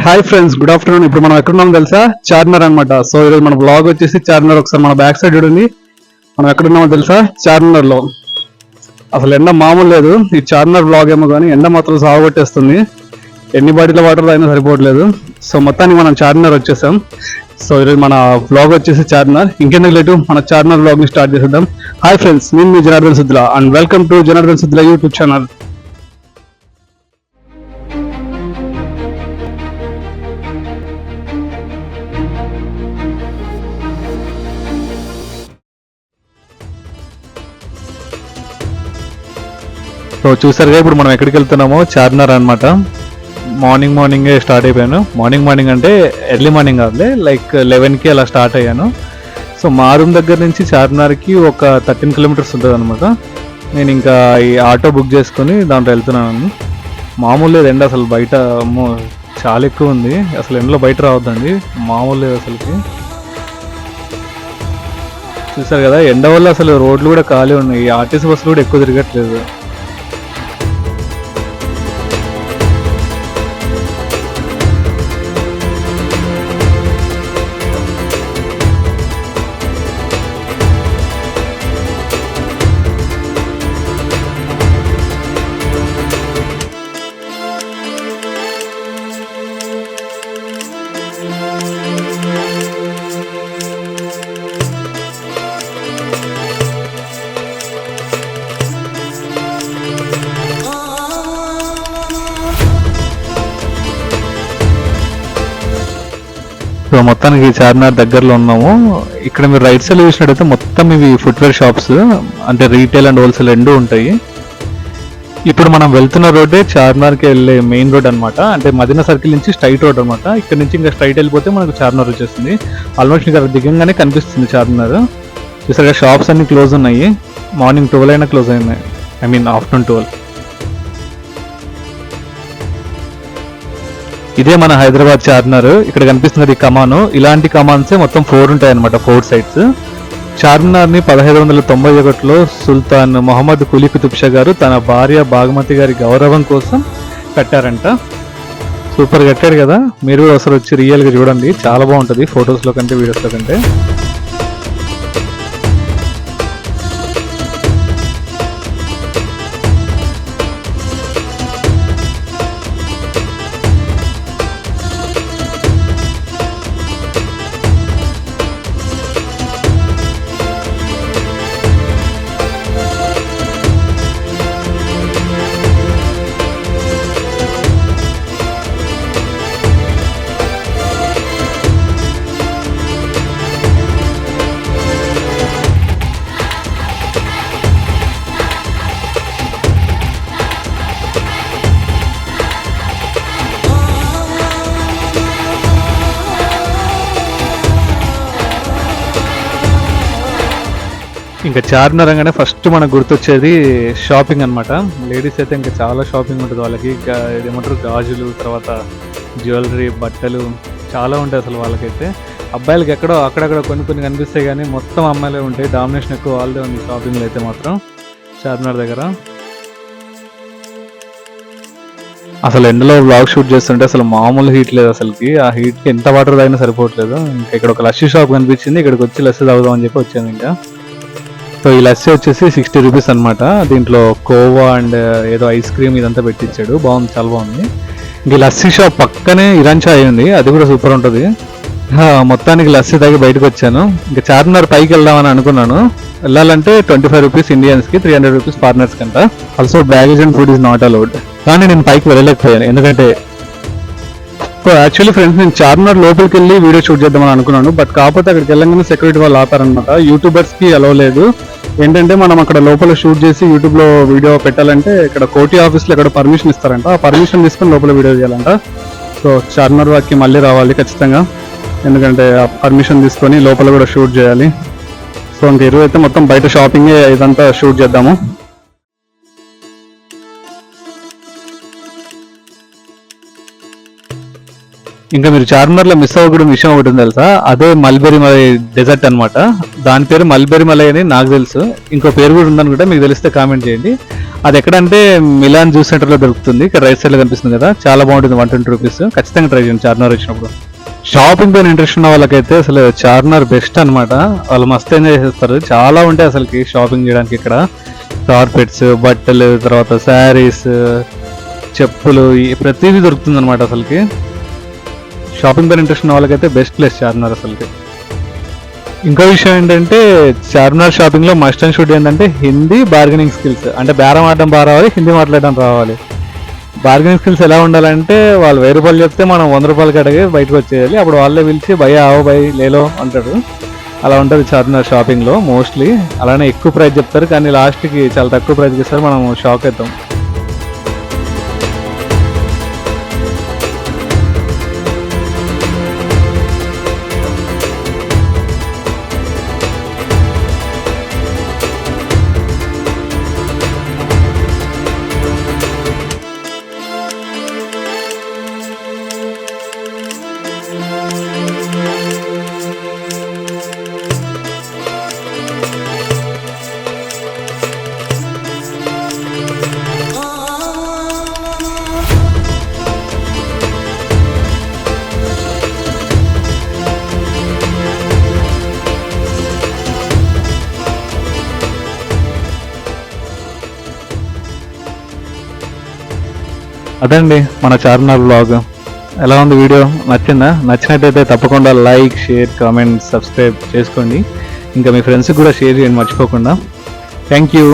Hi friends, good afternoon. ఇప్పుడు మనం ఎక్కడున్నాం తెలుసా? చార్మినార్ అనమాట. సో ఈరోజు మన బ్లాగ్ వచ్చేసి చార్మినార్. ఒకసారి మన బ్యాక్ సైడ్ చూడండి, మనం ఎక్కడున్నామో తెలుసా? చార్మినార్ లో. అసలు ఎండ మామూలు లేదు. ఈ చార్మినార్ బ్లాగ్ ఏమో కానీ ఎండ మాత్రం సాగొట్టేస్తుంది. ఎన్ని బాటిల వాటర్ అయినా సరిపోవట్లేదు. సో మొత్తానికి మనం చార్మినార్ వచ్చేసాం. సో ఈరోజు మన బ్లాగ్ వచ్చేసి చార్మినార్. ఇంకెందుకు లేటు, మన చార్మినార్ బ్లాగ్ ని స్టార్ట్ చేసేద్దాం. హాయ్ ఫ్రెండ్స్, నేను మీ Janardhan Siddula and welcome to Janardhan Siddula YouTube channel. So చూసారుగా ఇప్పుడు మనం ఎక్కడికి వెళ్తున్నామో చార్మినార్ అనమాట. మార్నింగే స్టార్ట్ అయిపోయాను. మార్నింగ్ అంటే ఎర్లీ మార్నింగ్ కాదులే, లైక్ 11కి అలా స్టార్ట్ అయ్యాను. సో మా రూమ్ దగ్గర నుంచి చార్మినార్కి ఒక 13 కిలోమీటర్స్ ఉంటుంది అనమాట. నేను ఇంకా ఈ ఆటో బుక్ చేసుకొని దాంట్లో వెళ్తున్నాను. మామూలు లేదు ఎండ, అసలు బయట చాలా ఎక్కువ ఉంది. అసలు ఎండలో బయట రావద్దండి, మామూలు లేదు అసలుకి. చూసారు కదా, ఎండ వల్ల అసలు రోడ్లు కూడా ఖాళీ ఉన్నాయి. ఈ ఆర్టీసీ బస్సులు కూడా ఎక్కువ తిరగట్లేదు. సో మొత్తానికి చార్మినార్ దగ్గరలో ఉన్నాము. ఇక్కడ మీరు రైట్ సైడ్ చూసినట్టయితే మొత్తం ఇవి ఫుట్వేర్ షాప్స్, అంటే రీటైల్ అండ్ హోల్సేల్ రెండు ఉంటాయి. ఇప్పుడు మనం వెళ్తున్న రోడ్డే చార్మినార్కి వెళ్ళే మెయిన్ రోడ్ అనమాట. అంటే మదీనా సర్కిల్ నుంచి స్ట్రైట్ రోడ్ అనమాట. ఇక్కడ నుంచి ఇంకా స్ట్రైట్ వెళ్ళిపోతే మనకు చార్మినార్ వచ్చేస్తుంది. ఆల్మోస్ట్ ఇక్కడ దిగంగానే కనిపిస్తుంది చార్మినార్. చూసారుగా షాప్స్ అన్ని క్లోజ్ ఉన్నాయి. మార్నింగ్ 12 అయినా క్లోజ్ అయినాయి, ఆఫ్టర్నూన్ 12. ఇదే మన హైదరాబాద్ చార్మినార్. ఇక్కడ కనిపిస్తున్నది కమాను. ఇలాంటి కమాన్సే మొత్తం 4 ఉంటాయి అనమాట, 4 సైడ్స్. చార్మినార్ ని 1591లో సుల్తాన్ మొహమ్మద్ కులీ కుతుబ్ షా గారు తన భార్య బాగమతి గారి గౌరవం కోసం కట్టారంట. సూపర్ కట్టాడు కదా. మీరు ఒకసారి వచ్చి రియల్ గా చూడండి, చాలా బాగుంటది ఫొటోస్ లో కంటే వీడియోస్ లో కంటే. ఇంకా చార్మినార్ అనగానే ఫస్ట్ మనకు గుర్తొచ్చేది షాపింగ్ అనమాట. లేడీస్ అయితే ఇంకా చాలా షాపింగ్ ఉంటుంది వాళ్ళకి. ఏమంటారు, గాజులు, తర్వాత జ్యువెలరీ, బట్టలు చాలా ఉంటాయి అసలు వాళ్ళకైతే. అబ్బాయిలకి ఎక్కడో అక్కడక్కడ కొన్ని కనిపిస్తాయి, కానీ మొత్తం అమ్మాయిలే ఉంటాయి. డామినేషన్ ఎక్కువ వాళ్ళదే ఉంది షాపింగ్లో అయితే మాత్రం చార్మినార్ దగ్గర. అసలు ఎండలో వ్లాగ్ షూట్ చేస్తుంటే అసలు మామూలు హీట్ లేదు అసలుకి. ఆ హీట్కి ఎంత వాటర్ తాగినా సరిపోవట్లేదు. ఇంకా ఇక్కడ ఒక లస్సీ షాప్ కనిపించింది, ఇక్కడికి వచ్చి లస్సీ తాగుదాం అని చెప్పి వచ్చాను ఇంకా. సో ఈ లస్సీ వచ్చేసి 60 రూపీస్ అనమాట. దీంట్లో కోవా అండ్ ఏదో ఐస్ క్రీమ్ ఇదంతా పెట్టించాడు. బాగుంది, చాలా బాగుంది. ఇంక లస్సీ షాప్ పక్కనే ఇరాన్ చాయ్ ఉంది, అది కూడా సూపర్ ఉంటుంది. మొత్తానికి లస్సీ తాగి బయటకు వచ్చాను. ఇంకా చార్మినార్ పైకి వెళ్దామని అనుకున్నాను. వెళ్ళాలంటే 25 రూపీస్ ఇండియన్స్ కి, 300 రూపీస్ ఫారినర్స్ కంట. Also baggage and food is not allowed. కానీ నేను పైకి వెళ్ళలేకపోయాను, ఎందుకంటే యాక్చువల్లీ ఫ్రెండ్స్ నేను చార్మినార్ లోపలికి వెళ్ళి వీడియో షూట్ చేద్దామని అనుకున్నాను. బట్ కాకపోతే అక్కడికి వెళ్ళగానే సెక్యూరిటీ వాళ్ళు ఆపారనమాట. యూట్యూబర్స్ కి అలౌ లేదు. ఏంటంటే మనం అక్కడ లోపల షూట్ చేసి యూట్యూబ్ లో వీడియో పెట్టాలంటే ఇక్కడ కోటి ఆఫీస్ లో ఇక్కడ పర్మిషన్ ఇస్తారంట. ఆ పర్మిషన్ తీసుకొని లోపల వీడియో చేయాలంట. సో చార్మినార్ వారికి మళ్ళీ రావాలి ఖచ్చితంగా, ఎందుకంటే ఆ పర్మిషన్ తీసుకొని లోపల కూడా షూట్ చేయాలి. సో ఇంక ఈరోజు అయితే మొత్తం బయట షాపింగే ఇదంతా షూట్ చేద్దాము. ఇంకా మీరు చార్మినార్లో మిస్ అవ్వకూడదు విషయం ఒకటి ఉంది తెలుసా, అదే మల్బెరీ మలై డెజర్ట్ అనమాట. దాని పేరు మల్బెరీ మలై అని నాకు తెలుసు, ఇంకో పేరు కూడా ఉందనుకుంటే మీకు తెలిస్తే కామెంట్ చేయండి. అది ఎక్కడంటే మిలాన్ జ్యూస్ సెంటర్ లో దొరుకుతుంది. ఇక్కడ రైట్ సైడ్ లో కనిపిస్తుంది కదా, చాలా బాగుంటుంది. 120 రూపీస్. ఖచ్చితంగా ట్రై చేయండి చార్మినార్ వచ్చినప్పుడు. షాపింగ్ పైన ఇంట్రెస్ట్ ఉన్న వాళ్ళకైతే అసలు చార్మినార్ బెస్ట్ అనమాట. వాళ్ళు మస్తు ఎంజాయ్ చేస్తారు. చాలా ఉంటాయి అసలుకి షాపింగ్ చేయడానికి ఇక్కడ. కార్పెట్స్, బట్టలు, తర్వాత శారీస్, చెప్పులు, ప్రతిదీ దొరుకుతుంది అనమాట అసలుకి. షాపింగ్ పైన ఇంట్రెస్ట్ ఉన్న వాళ్ళకైతే బెస్ట్ ప్లేస్ చార్మినార్ అసలుకి. ఇంకో విషయం ఏంటంటే చార్మినార్ షాపింగ్ లో మస్ట్ అండ్ షుడ్ ఏంటంటే హిందీ బార్గెనింగ్ స్కిల్స్. అంటే బేరం ఆడడం బాగా రావాలి, హిందీ మాట్లాడడం రావాలి. బార్గెనింగ్ స్కిల్స్ ఎలా ఉండాలంటే వాళ్ళు 1000 రూపాయలు చెప్తే మనం 100 రూపాయలకి అడిగి బయటకు వచ్చేయాలి. అప్పుడు వాళ్ళే పిలిచి భయ్యా ఆవో భయ్ లేలో అంటాడు. అలా ఉంటుంది చార్మినార్ షాపింగ్ లో మోస్ట్లీ. అలానే ఎక్కువ ప్రైస్ చెప్తారు కానీ లాస్ట్ కి చాలా తక్కువ ప్రైస్కి ఇస్తారు, మనం షాక్ అవుతాం. అదండి మన చార్మినార్ వ్లాగ్. ఎలా ఉంది వీడియో? నచ్చిందా? నచ్చినట్టయితే తప్పకుండా లైక్, షేర్, కామెంట్, సబ్స్క్రైబ్ చేసుకోండి. ఇంకా మీ ఫ్రెండ్స్కి కూడా షేర్ చేయండి మర్చిపోకుండా. Thank you.